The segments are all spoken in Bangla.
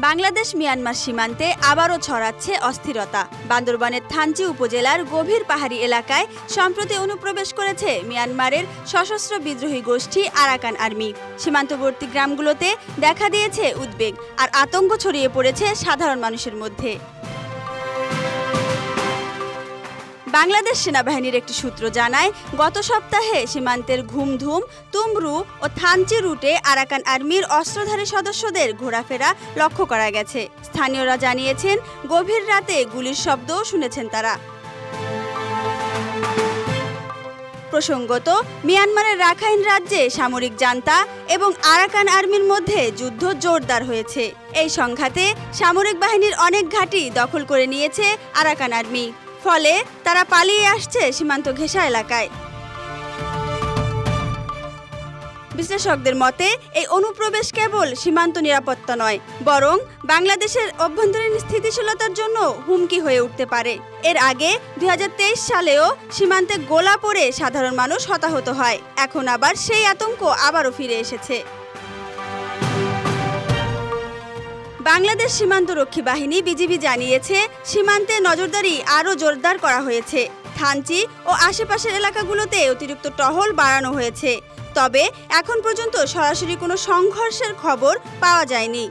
বাংলাদেশ মিয়ানমার সীমান্তে আবারও ছড়াচ্ছে অস্থিরতা। বান্দরবানের থানচি উপজেলার গভীর পাহাড়ি এলাকায় সম্প্রতি অনুপ্রবেশ করেছে মিয়ানমারের সশস্ত্র বিদ্রোহী গোষ্ঠী আরাকান আর্মি। সীমান্তবর্তী গ্রামগুলোতে দেখা দিয়েছে উদ্বেগ আর আতঙ্ক ছড়িয়ে পড়েছে সাধারণ মানুষের মধ্যে। বাংলাদেশ সেনাবাহিনীর একটি সূত্র জানায়, গত সপ্তাহে সীমান্তের ঘুমধুম, তুমরু ও থানচি রুটে আরাকান আর্মির অস্ত্রধারী সদস্যদের ঘোরাফেরা লক্ষ্য করা গেছে। স্থানীয়রা জানিয়েছেন, গভীর রাতে গুলির শব্দও শুনেছেন তারা। প্রসঙ্গত, মিয়ানমারের রাখাইন রাজ্যে সামরিক জান্তা এবং আরাকান আর্মির মধ্যে যুদ্ধ জোরদার হয়েছে। এই সংঘাতে সামরিক বাহিনীর অনেক ঘাঁটি দখল করে নিয়েছে আরাকান আর্মি। ফলে তারা পালিয়ে আসছে সীমান্ত ঘেঁষা এলাকায়। বিশ্লেষকদের মতে, এই অনুপ্রবেশ কেবল সীমান্ত নিরাপত্তা নয়, বরং বাংলাদেশের অভ্যন্তরীণ স্থিতিশীলতার জন্য হুমকি হয়ে উঠতে পারে। এর আগে 2023 সালেও সীমান্তে গোলা পড়ে সাধারণ মানুষ হতাহত হয়। এখন আবার সেই আতঙ্ক আবারও ফিরে এসেছে। বাংলাদেশ সীমান্তরক্ষী বাহিনী বিজিবি জানিয়েছে, সীমান্তে নজরদারি আরও জোরদার করা হয়েছে। থানচি ও আশেপাশের এলাকাগুলোতে অতিরিক্ত টহল বাড়ানো হয়েছে। তবে এখন পর্যন্ত সরাসরি কোনো সংঘর্ষের খবর পাওয়া যায়নি।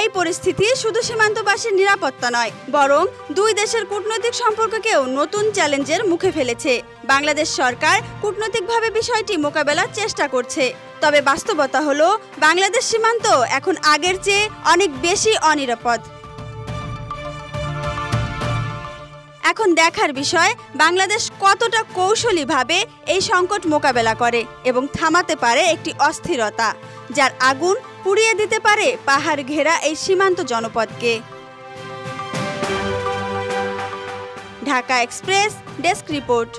এই পরিস্থিতি শুধু সীমান্তবাসীর নিরাপত্তা নয়, বরং দুই দেশের কূটনৈতিক সম্পর্ককেও নতুন চ্যালেঞ্জের মুখে ফেলেছে। বাংলাদেশ সরকার কূটনৈতিকভাবে বিষয়টি মোকাবেলার চেষ্টা করছে, তবে বাস্তবতা হলো বাংলাদেশ সীমান্ত এখন আগের চেয়ে অনেক বেশি অনিরাপদ। এখন দেখার বিষয়, বাংলাদেশ কতটা কৌশলীভাবে এই সংকট মোকাবেলা করে এবং থামাতে পারে একটি অস্থিরতা, যার আগুন পুড়িয়ে দিতে পারে পাহাড় ঘেরা এই সীমান্ত জনপদকে। Dhaka express desk report.